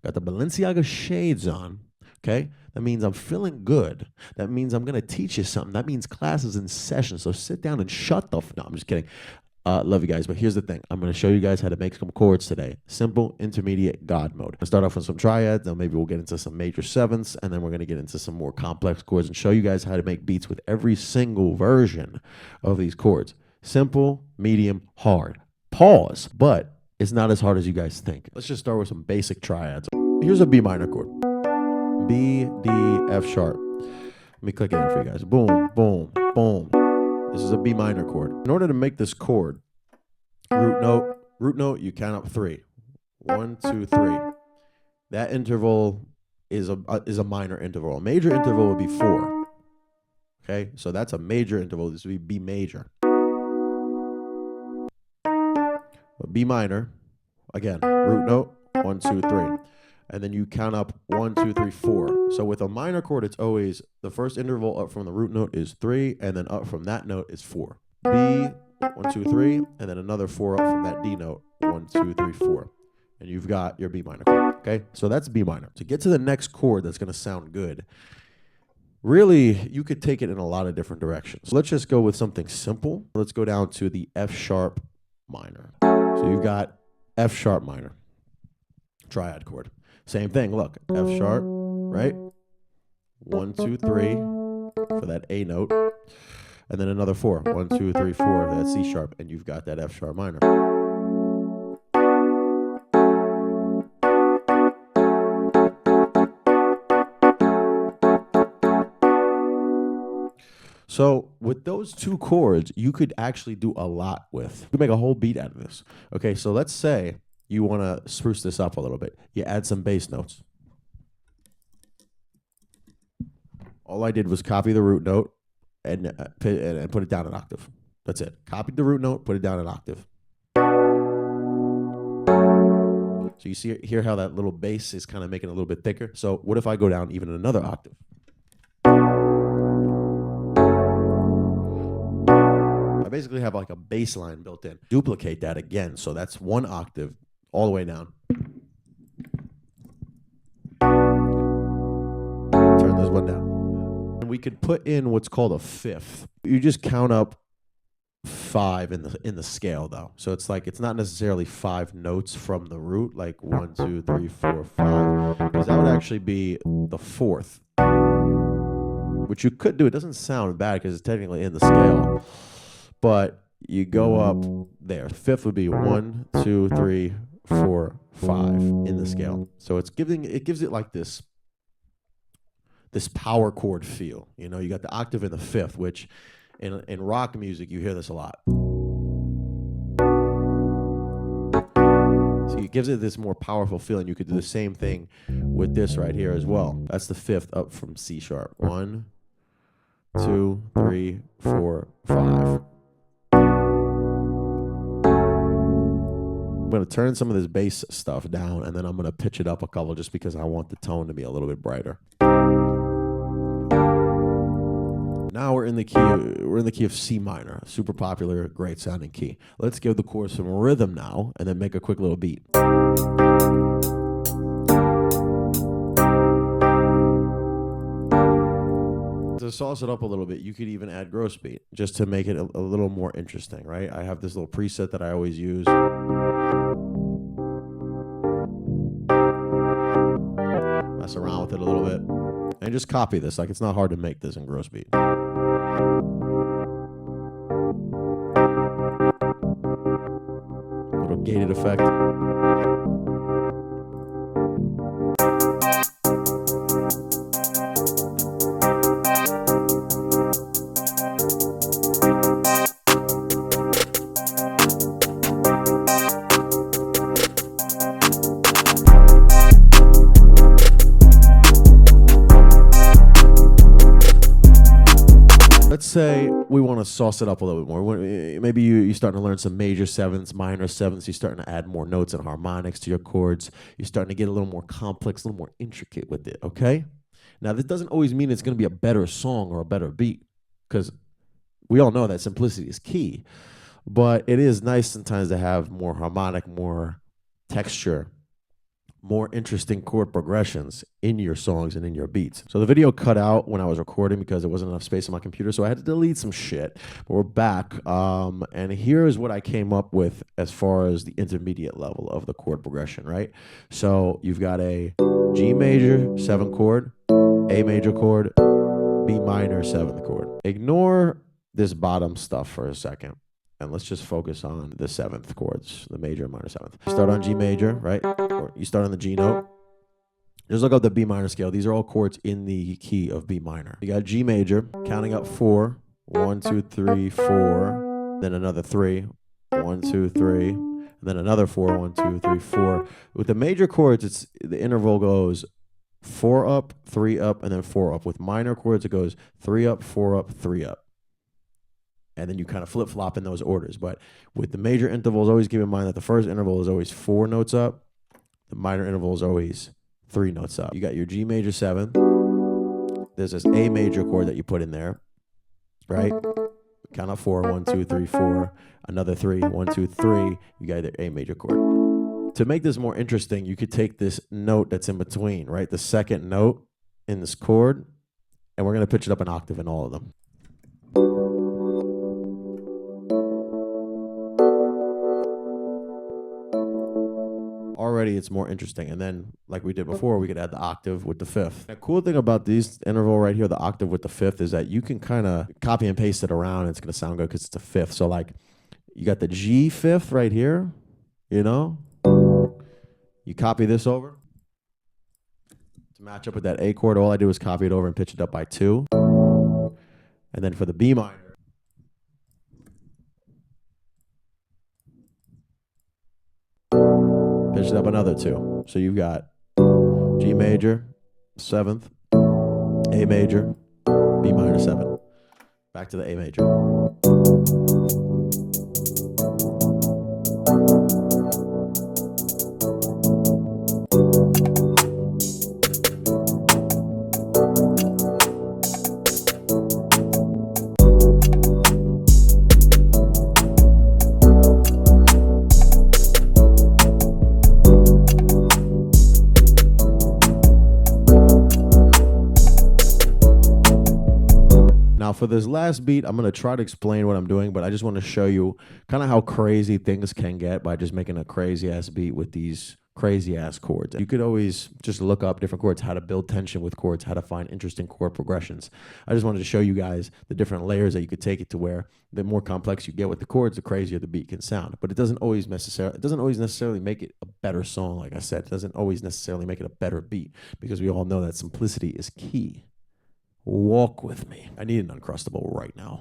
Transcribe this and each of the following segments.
Got the Balenciaga shades on. Okay, that means I'm feeling good. That means I'm gonna teach you something. That means class is in session. So sit down and shut the. No, I'm just kidding. Love you guys, but here's the thing. I'm going to show you guys how to make some chords today. Simple, intermediate, God mode. I'll start off with some triads, then maybe we'll get into some major sevenths, and then we're going to get into some more complex chords and show you guys how to make beats with every single version of these chords. Simple, medium, hard. Pause, but it's not as hard as you guys think. Let's just start with some basic triads. Here's a B minor chord. B, D, F sharp. Let me click it in for you guys. Boom, boom, boom. This is a B minor chord. In order to make this chord, root note, you count up 3. 1, 2, 3. That interval is a minor interval. A major interval would be 4. Okay, so that's a major interval. This would be B major. But B minor, again, root note, 1, 2, 3. And then you count up 1, 2, 3, 4. So with a minor chord, it's always the first interval up from the root note is 3, and then up from that note is 4. B, 1, 2, 3, and then another 4 up from that D note, 1, 2, 3, 4. And you've got your B minor chord, okay? So that's B minor. To get to the next chord that's gonna sound good, really, you could take it in a lot of different directions. So let's just go with something simple. Let's go down to the F sharp minor. So you've got F sharp minor, triad chord. Same thing, look, F sharp, right? 1, 2, 3 for that A note. And then another 4. 1, 2, 3, 4 for that C sharp. And you've got that F sharp minor. So with those 2 chords, you could actually do a lot with. You could make a whole beat out of this. Okay, so let's say you want to spruce this up a little bit. You add some bass notes. All I did was copy the root note and put it down an octave. That's it. Copied the root note, put it down an octave. So you see here how that little bass is kind of making it a little bit thicker. So what if I go down even another octave? I basically have like a bass line built in. Duplicate that again. So that's 1 octave all the way down. Turn this one down. And we could put in what's called a fifth. You just count up 5 in the scale though. So it's like it's not necessarily 5 notes from the root, like 1, 2, 3, 4, 5. Because that would actually be the 4th. Which you could do. It doesn't sound bad because it's technically in the scale. But you go up there. 5th would be 1, 2, 3, 4, 5 in the scale. So it gives it like this power chord feel. You know, you got the octave in the 5th, which in rock music you hear this a lot. So it gives it this more powerful feeling. You could do the same thing with this right here as well. That's the 5th up from C sharp. 1, 2, 3, 4, 5. I'm going to turn some of this bass stuff down, and then I'm going to pitch it up a couple just because I want the tone to be a little bit brighter. Now we're in the key of C minor, super popular, great sounding key. Let's give the chord some rhythm now, and then make a quick little beat. To sauce it up a little bit, you could even add gross beat just to make it a little more interesting, right? I have this little preset that I always use. Mess around with it a little bit and just copy this. Like, it's not hard to make this in gross beat. Little gated effect. Let's say we want to sauce it up a little bit more. Maybe you're starting to learn some major sevenths, minor sevenths. You're starting to add more notes and harmonics to your chords. You're starting to get a little more complex, a little more intricate with it, okay? Now, this doesn't always mean it's going to be a better song or a better beat, because we all know that simplicity is key. But it is nice sometimes to have more harmonic, more texture, more interesting chord progressions in your songs and in your beats. So the video cut out when I was recording because there wasn't enough space on my computer, so I had to delete some shit. But we're back, and here's what I came up with as far as the intermediate level of the chord progression, right? So you've got a G major 7 chord, A major chord, B minor 7th chord. Ignore this bottom stuff for a second. And let's just focus on the 7th chords, the major and minor 7th. You start on G major, right? Or you start on the G note. Just look up the B minor scale. These are all chords in the key of B minor. You got G major, counting up 4. 1, 2, 3, 4. Then another 3. 1, 2, 3. And then another 4. 1, 2, 3, 4. With the major chords, it's the interval goes 4 up, 3 up, and then 4 up. With minor chords, it goes 3 up, 4 up, 3 up. And then you kind of flip-flop in those orders. But with the major intervals, always keep in mind that the first interval is always 4 notes up. The minor interval is always 3 notes up. You got your G major 7. There's this A major chord that you put in there, right? Count up 4, 1, 2, 3, 4. Another 3, 1, 2, 3. You got your A major chord. To make this more interesting, you could take this note that's in between, right? The second note in this chord, and we're going to pitch it up an octave in all of them. Already it's more interesting. And then, like we did before, we could add the octave with the 5th. The cool thing about these interval right here, the octave with the 5th, is that you can kind of copy and paste it around, and it's going to sound good because it's a 5th. So like you got the G 5th right here, you know? You copy this over to match up with that A chord. All I do is copy it over and pitch it up by 2. And then for the B minor, pitch it up another 2. So you've got G major, 7th, A major, B minor 7. Back to the A major. Now for this last beat, I'm going to try to explain what I'm doing, but I just want to show you kind of how crazy things can get by just making a crazy ass beat with these crazy ass chords. You could always just look up different chords, how to build tension with chords, how to find interesting chord progressions. I just wanted to show you guys the different layers that you could take it to, where the more complex you get with the chords, the crazier the beat can sound. But it doesn't always necessarily make it a better song. Like I said, it doesn't always necessarily make it a better beat, because we all know that simplicity is key. Walk with me. I need an Uncrustable right now.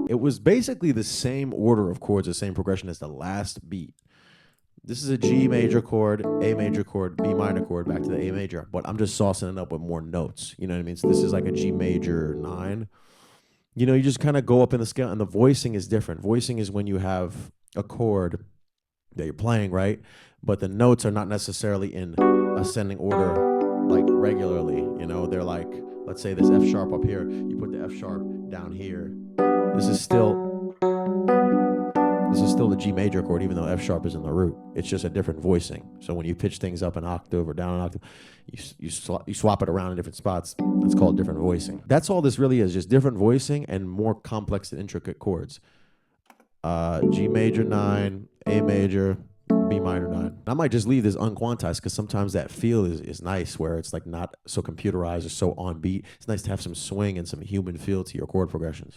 It was basically the same order of chords, the same progression as the last beat. This is a G major chord, A major chord, B minor chord, back to the A major. But I'm just saucing it up with more notes. You know what I mean? So this is like a G major 9. You know, you just kind of go up in the scale, and the voicing is different. Voicing is when you have a chord that you're playing, right? But the notes are not necessarily in ascending order like regularly. You know, they're like, let's say this F sharp up here, you put the F sharp down here. This is still the G major chord, even though F sharp is in the root. It's just a different voicing. So when you pitch things up an octave or down an octave, you swap it around in different spots. It's called different voicing. That's all this really is, just different voicing and more complex and intricate chords. G major 9, A major, B minor 9. I might just leave this unquantized because sometimes that feel is nice, where it's like not so computerized or so on beat. It's nice to have some swing and some human feel to your chord progressions.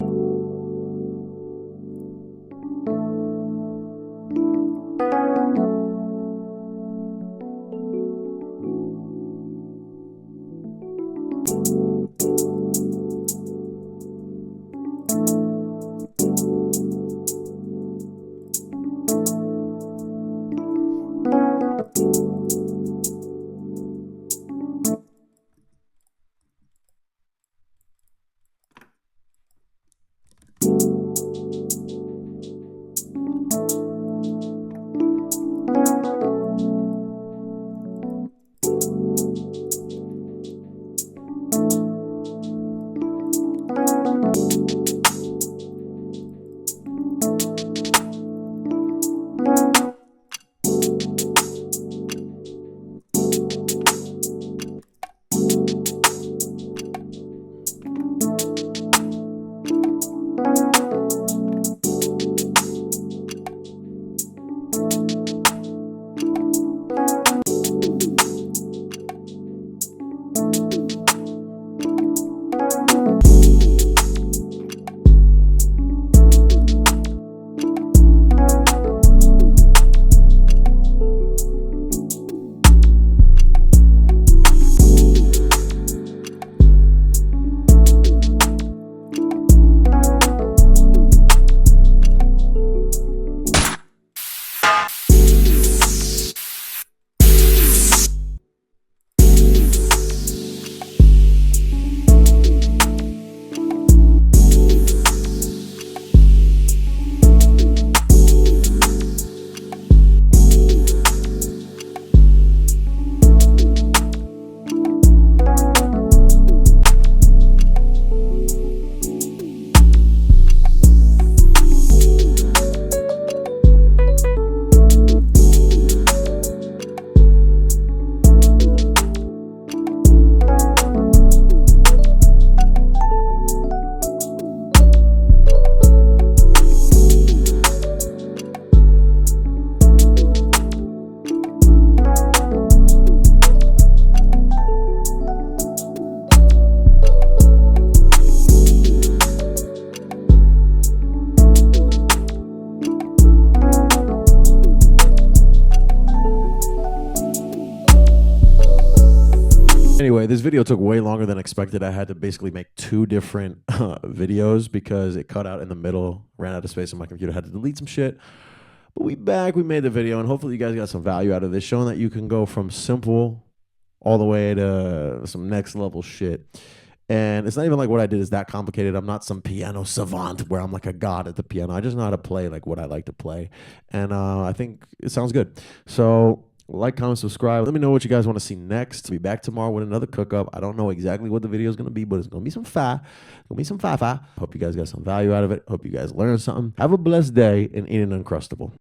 this video took way longer than expected. I had to basically make two different videos because it cut out in the middle, ran out of space on my computer, had to delete some shit. But we back, we made the video, and hopefully you guys got some value out of this, showing that you can go from simple all the way to some next level shit. And it's not even like what I did is that complicated. I'm not some piano savant where I'm like a god at the piano. I just know how to play like what I like to play. And I think it sounds good. So like, comment, subscribe. Let me know what you guys want to see next. I'll be back tomorrow with another cook up. I don't know exactly what the video is going to be, but it's going to be some fire. It's going to be some fire. Hope you guys got some value out of it. Hope you guys learned something. Have a blessed day and eat an Uncrustable.